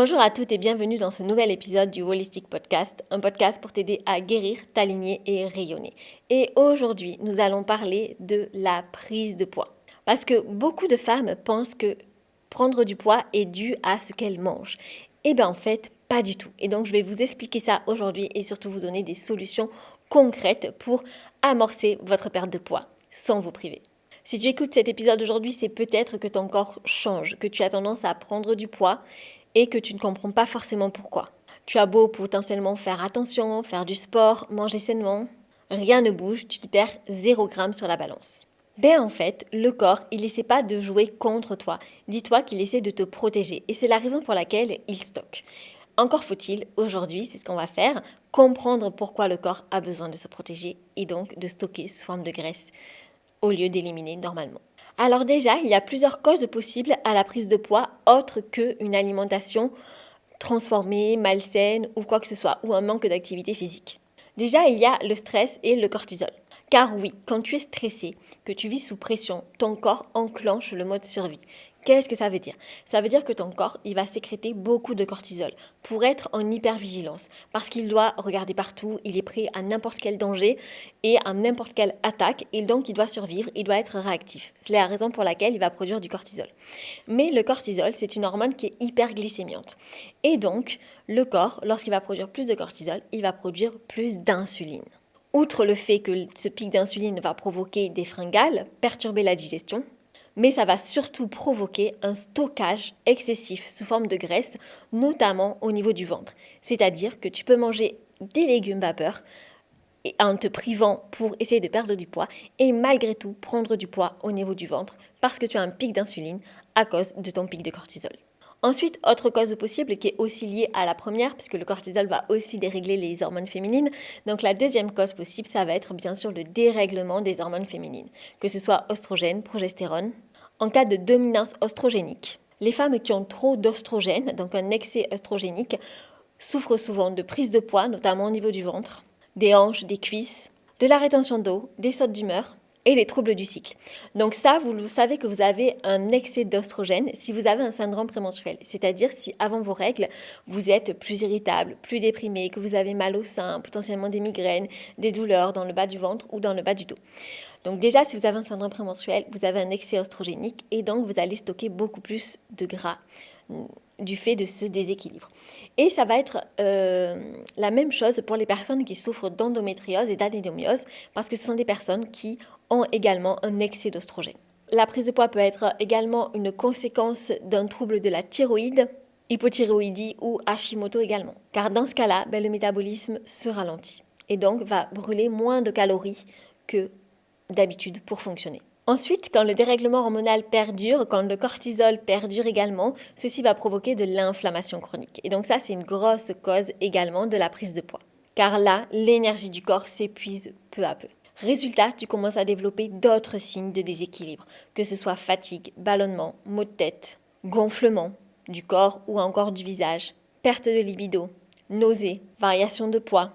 Bonjour à toutes et bienvenue dans ce nouvel épisode du Holistic Podcast, un podcast pour t'aider à guérir, t'aligner et rayonner. Et aujourd'hui, nous allons parler de la prise de poids. Parce que beaucoup de femmes pensent que prendre du poids est dû à ce qu'elles mangent. Eh bien en fait, pas du tout. Et donc je vais vous expliquer ça aujourd'hui et surtout vous donner des solutions concrètes pour amorcer votre perte de poids sans vous priver. Si tu écoutes cet épisode aujourd'hui, c'est peut-être que ton corps change, que tu as tendance à prendre du poids et que tu ne comprends pas forcément pourquoi. Tu as beau potentiellement faire attention, faire du sport, manger sainement, rien ne bouge, tu te perds 0 gramme sur la balance. Ben en fait, le corps, il n'essaie pas de jouer contre toi. Dis-toi qu'il essaie de te protéger et c'est la raison pour laquelle il stocke. Encore faut-il, aujourd'hui, c'est ce qu'on va faire, comprendre pourquoi le corps a besoin de se protéger et donc de stocker sous forme de graisse au lieu d'éliminer normalement. Alors déjà, il y a plusieurs causes possibles à la prise de poids autres qu'une alimentation transformée, malsaine ou quoi que ce soit, ou un manque d'activité physique. Déjà, il y a le stress et le cortisol. Car oui, quand tu es stressé, que tu vis sous pression, ton corps enclenche le mode survie. Qu'est-ce que ça veut dire? Ça veut dire que ton corps, il va sécréter beaucoup de cortisol pour être en hypervigilance parce qu'il doit regarder partout, il est prêt à n'importe quel danger et à n'importe quelle attaque et donc il doit survivre, il doit être réactif. C'est la raison pour laquelle il va produire du cortisol. Mais le cortisol, c'est une hormone qui est hyperglycémiante. Et donc, le corps, lorsqu'il va produire plus de cortisol, il va produire plus d'insuline. Outre le fait que ce pic d'insuline va provoquer des fringales, perturber la digestion, mais ça va surtout provoquer un stockage excessif sous forme de graisse, notamment au niveau du ventre. C'est-à-dire que tu peux manger des légumes vapeur en te privant pour essayer de perdre du poids et malgré tout prendre du poids au niveau du ventre parce que tu as un pic d'insuline à cause de ton pic de cortisol. Ensuite, autre cause possible qui est aussi liée à la première, puisque le cortisol va aussi dérégler les hormones féminines. Donc la deuxième cause possible, ça va être bien sûr le dérèglement des hormones féminines, que ce soit oestrogène, progestérone. En cas de dominance oestrogénique, les femmes qui ont trop d'oestrogène, donc un excès oestrogénique, souffrent souvent de prise de poids, notamment au niveau du ventre, des hanches, des cuisses, de la rétention d'eau, des sautes d'humeur et les troubles du cycle. Donc ça, vous savez que vous avez un excès d'oestrogène si vous avez un syndrome prémenstruel, c'est-à-dire si avant vos règles, vous êtes plus irritable, plus déprimé, que vous avez mal au sein, potentiellement des migraines, des douleurs dans le bas du ventre ou dans le bas du dos. Donc déjà, si vous avez un syndrome prémenstruel, vous avez un excès oestrogénique et donc vous allez stocker beaucoup plus de gras du fait de ce déséquilibre. Et ça va être la même chose pour les personnes qui souffrent d'endométriose et d'adénomiose parce que ce sont des personnes qui ont également un excès d'oestrogène. La prise de poids peut être également une conséquence d'un trouble de la thyroïde, hypothyroïdie ou Hashimoto également. Car dans ce cas-là, le métabolisme se ralentit et donc va brûler moins de calories que d'habitude pour fonctionner. Ensuite, quand le dérèglement hormonal perdure, quand le cortisol perdure également, ceci va provoquer de l'inflammation chronique. Et donc ça, c'est une grosse cause également de la prise de poids. Car là, l'énergie du corps s'épuise peu à peu. Résultat, tu commences à développer d'autres signes de déséquilibre, que ce soit fatigue, ballonnement, maux de tête, gonflement du corps ou encore du visage, perte de libido, nausées, variation de poids,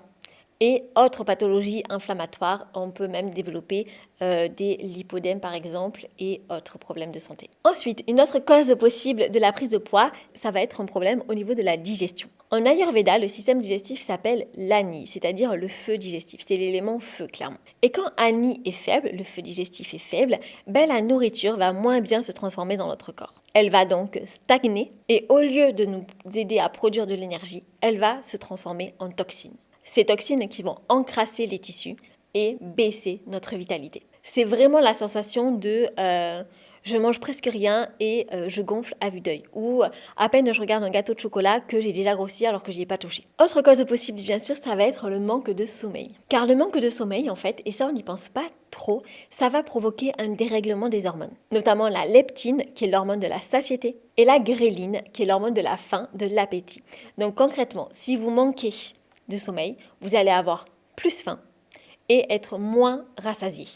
et autres pathologies inflammatoires, on peut même développer des lipodèmes par exemple et autres problèmes de santé. Ensuite, une autre cause possible de la prise de poids, ça va être un problème au niveau de la digestion. En Ayurveda, le système digestif s'appelle l'Ani, c'est-à-dire le feu digestif. C'est l'élément feu, clairement. Et quand Ani est faible, le feu digestif est faible, la nourriture va moins bien se transformer dans notre corps. Elle va donc stagner et au lieu de nous aider à produire de l'énergie, elle va se transformer en toxines. Ces toxines qui vont encrasser les tissus et baisser notre vitalité. C'est vraiment la sensation de je mange presque rien et je gonfle à vue d'œil. Ou à peine je regarde un gâteau de chocolat que j'ai déjà grossi alors que je n'y ai pas touché. Autre cause possible, bien sûr, ça va être le manque de sommeil. Car le manque de sommeil, en fait, et ça on n'y pense pas trop, ça va provoquer un dérèglement des hormones. Notamment la leptine, qui est l'hormone de la satiété, et la gréline, qui est l'hormone de la faim, de l'appétit. Donc concrètement, si vous manquez de sommeil, vous allez avoir plus faim et être moins rassasié.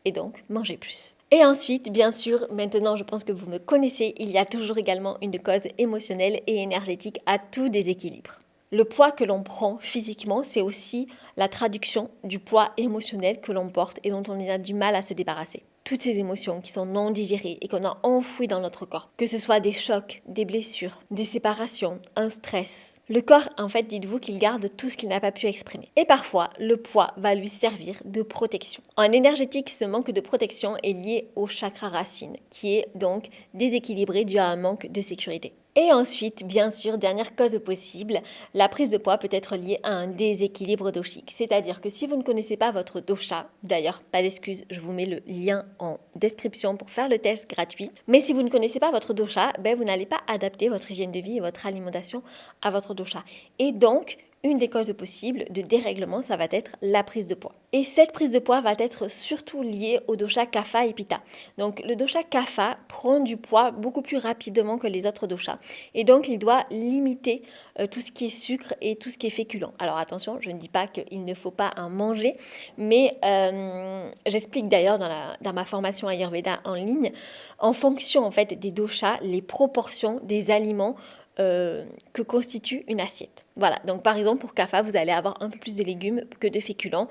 Et donc, manger plus. Et ensuite, bien sûr, maintenant je pense que vous me connaissez, il y a toujours également une cause émotionnelle et énergétique à tout déséquilibre. Le poids que l'on prend physiquement, c'est aussi la traduction du poids émotionnel que l'on porte et dont on a du mal à se débarrasser. toutes ces émotions qui sont non digérées et qu'on a enfouies dans notre corps. Que ce soit des chocs, des blessures, des séparations, un stress. Le corps, en fait, dites-vous qu'il garde tout ce qu'il n'a pas pu exprimer. Et parfois, le poids va lui servir de protection. En énergétique, ce manque de protection est lié au chakra racine, qui est donc déséquilibré dû à un manque de sécurité. Et ensuite, bien sûr, dernière cause possible, la prise de poids peut être liée à un déséquilibre doshique. C'est-à-dire que si vous ne connaissez pas votre dosha, d'ailleurs, pas d'excuse, je vous mets le lien en description pour faire le test gratuit. Mais si vous ne connaissez pas votre dosha, vous n'allez pas adapter votre hygiène de vie et votre alimentation à votre dosha. Et donc, une des causes possibles de dérèglement, ça va être la prise de poids. Et cette prise de poids va être surtout liée au dosha Kapha et Pitta. Donc le dosha Kapha prend du poids beaucoup plus rapidement que les autres doshas. Et donc il doit limiter tout ce qui est sucre et tout ce qui est féculent. Alors attention, je ne dis pas qu'il ne faut pas en manger, mais j'explique d'ailleurs dans ma formation Ayurveda en ligne, en fonction en fait des doshas, les proportions des aliments que constitue une assiette. Voilà, donc par exemple pour Kapha, vous allez avoir un peu plus de légumes que de féculents,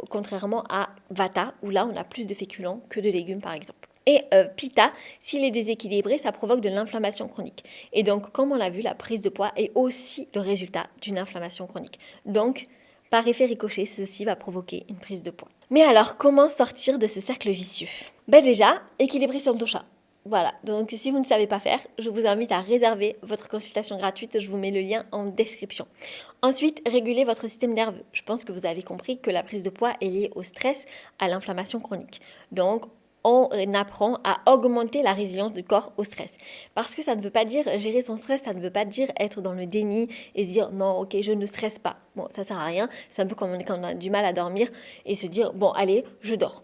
contrairement à Vata, où là on a plus de féculents que de légumes par exemple. Et Pitta, s'il est déséquilibré, ça provoque de l'inflammation chronique. Et donc, comme on l'a vu, la prise de poids est aussi le résultat d'une inflammation chronique. Donc, par effet ricochet, ceci va provoquer une prise de poids. Mais alors, comment sortir de ce cercle vicieux ? Déjà, équilibrer son dosha. Voilà, donc si vous ne savez pas faire, je vous invite à réserver votre consultation gratuite, je vous mets le lien en description. Ensuite, régulez votre système nerveux. Je pense que vous avez compris que la prise de poids est liée au stress, à l'inflammation chronique. Donc, on apprend à augmenter la résilience du corps au stress. Parce que ça ne veut pas dire gérer son stress, ça ne veut pas dire être dans le déni et dire non, ok, je ne stresse pas. Bon, ça sert à rien, c'est un peu comme quand on a du mal à dormir et se dire bon, allez, je dors.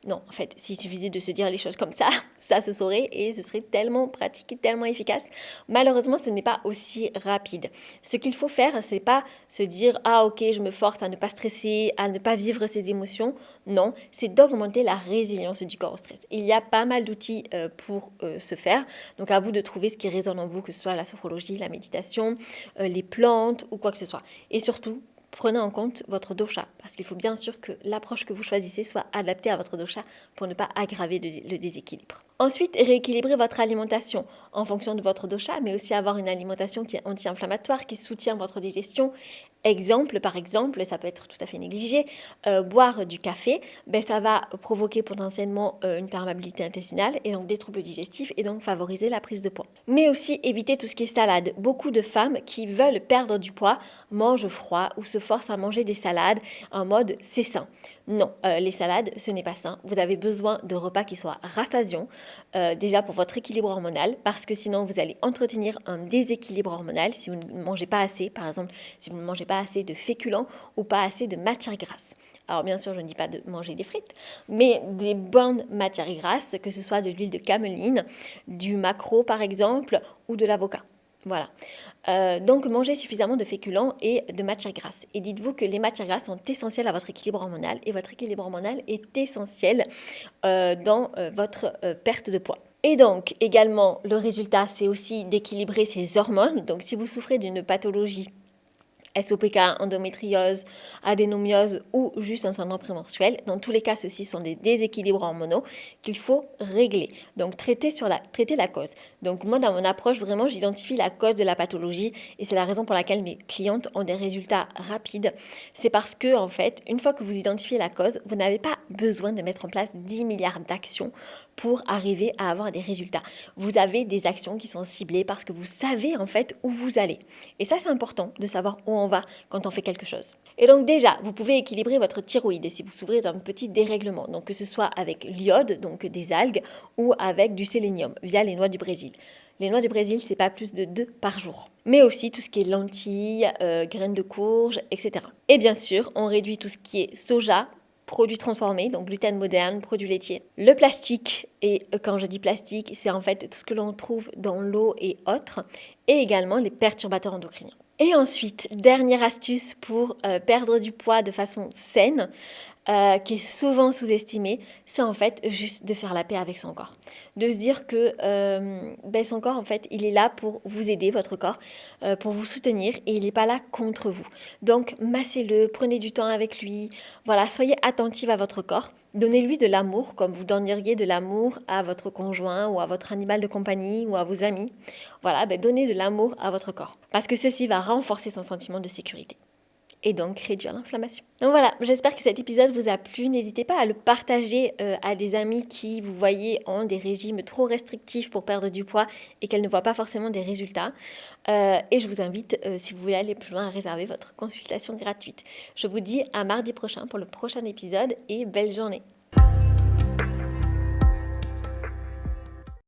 Non, en fait, s'il suffisait de se dire les choses comme ça se saurait et ce serait tellement pratique et tellement efficace. Malheureusement, ce n'est pas aussi rapide. Ce qu'il faut faire, c'est pas se dire « Ah ok, je me force à ne pas stresser, à ne pas vivre ces émotions ». Non, c'est d'augmenter la résilience du corps au stress. Il y a pas mal d'outils pour ce faire. Donc à vous de trouver ce qui résonne en vous, que ce soit la sophrologie, la méditation, les plantes ou quoi que ce soit. Et surtout, prenez en compte votre dosha, parce qu'il faut bien sûr que l'approche que vous choisissez soit adaptée à votre dosha pour ne pas aggraver le déséquilibre. Ensuite, rééquilibrez votre alimentation en fonction de votre dosha, mais aussi avoir une alimentation qui est anti-inflammatoire, qui soutient votre digestion. Par exemple, ça peut être tout à fait négligé, boire du café, ça va provoquer potentiellement une perméabilité intestinale et donc des troubles digestifs et donc favoriser la prise de poids. Mais aussi éviter tout ce qui est salade. Beaucoup de femmes qui veulent perdre du poids mangent froid ou se forcent à manger des salades en mode c'est sain. Non, les salades, ce n'est pas sain. Vous avez besoin de repas qui soient rassasiants, déjà pour votre équilibre hormonal, parce que sinon vous allez entretenir un déséquilibre hormonal si vous ne mangez pas assez, par exemple, si vous ne mangez pas assez de féculents ou pas assez de matières grasses. Alors bien sûr, je ne dis pas de manger des frites, mais des bonnes matières grasses, que ce soit de l'huile de cameline, du maquereau par exemple, ou de l'avocat. Voilà. Donc mangez suffisamment de féculents et de matières grasses. Et dites-vous que les matières grasses sont essentielles à votre équilibre hormonal et votre équilibre hormonal est essentiel dans votre perte de poids. Et donc également, le résultat, c'est aussi d'équilibrer ses hormones. Donc si vous souffrez d'une pathologie SOPK, endométriose, adénomiose ou juste un syndrome prémenstruel. Dans tous les cas, ceux-ci sont des déséquilibres hormonaux qu'il faut régler. Donc, traiter la cause. Donc, moi, dans mon approche, vraiment, j'identifie la cause de la pathologie et c'est la raison pour laquelle mes clientes ont des résultats rapides. C'est parce que, en fait, une fois que vous identifiez la cause, vous n'avez pas besoin de mettre en place 10 milliards d'actions pour arriver à avoir des résultats. Vous avez des actions qui sont ciblées parce que vous savez, en fait, où vous allez. Et ça, c'est important de savoir où on va quand on fait quelque chose. Et donc déjà, vous pouvez équilibrer votre thyroïde si vous souffrez d'un petit dérèglement. Donc que ce soit avec l'iode, donc des algues, ou avec du sélénium via les noix du Brésil. Les noix du Brésil, c'est pas plus de 2 par jour. Mais aussi tout ce qui est lentilles, graines de courge, etc. Et bien sûr, on réduit tout ce qui est soja, produits transformés, donc gluten moderne, produits laitiers. Le plastique, et quand je dis plastique, c'est en fait tout ce que l'on trouve dans l'eau et autres, et également les perturbateurs endocriniens. Et ensuite, dernière astuce pour perdre du poids de façon saine, qui est souvent sous-estimé, c'est en fait juste de faire la paix avec son corps. De se dire que son corps, en fait, il est là pour vous aider, votre corps, pour vous soutenir et il n'est pas là contre vous. Donc, massez-le, prenez du temps avec lui. Voilà, soyez attentive à votre corps. Donnez-lui de l'amour, comme vous donneriez de l'amour à votre conjoint ou à votre animal de compagnie ou à vos amis. Voilà, donnez de l'amour à votre corps. Parce que ceci va renforcer son sentiment de sécurité et donc réduire l'inflammation. Donc voilà, j'espère que cet épisode vous a plu. N'hésitez pas à le partager à des amis qui, vous voyez, ont des régimes trop restrictifs pour perdre du poids et qu'elles ne voient pas forcément des résultats. Et je vous invite, si vous voulez aller plus loin, à réserver votre consultation gratuite. Je vous dis à mardi prochain pour le prochain épisode et belle journée.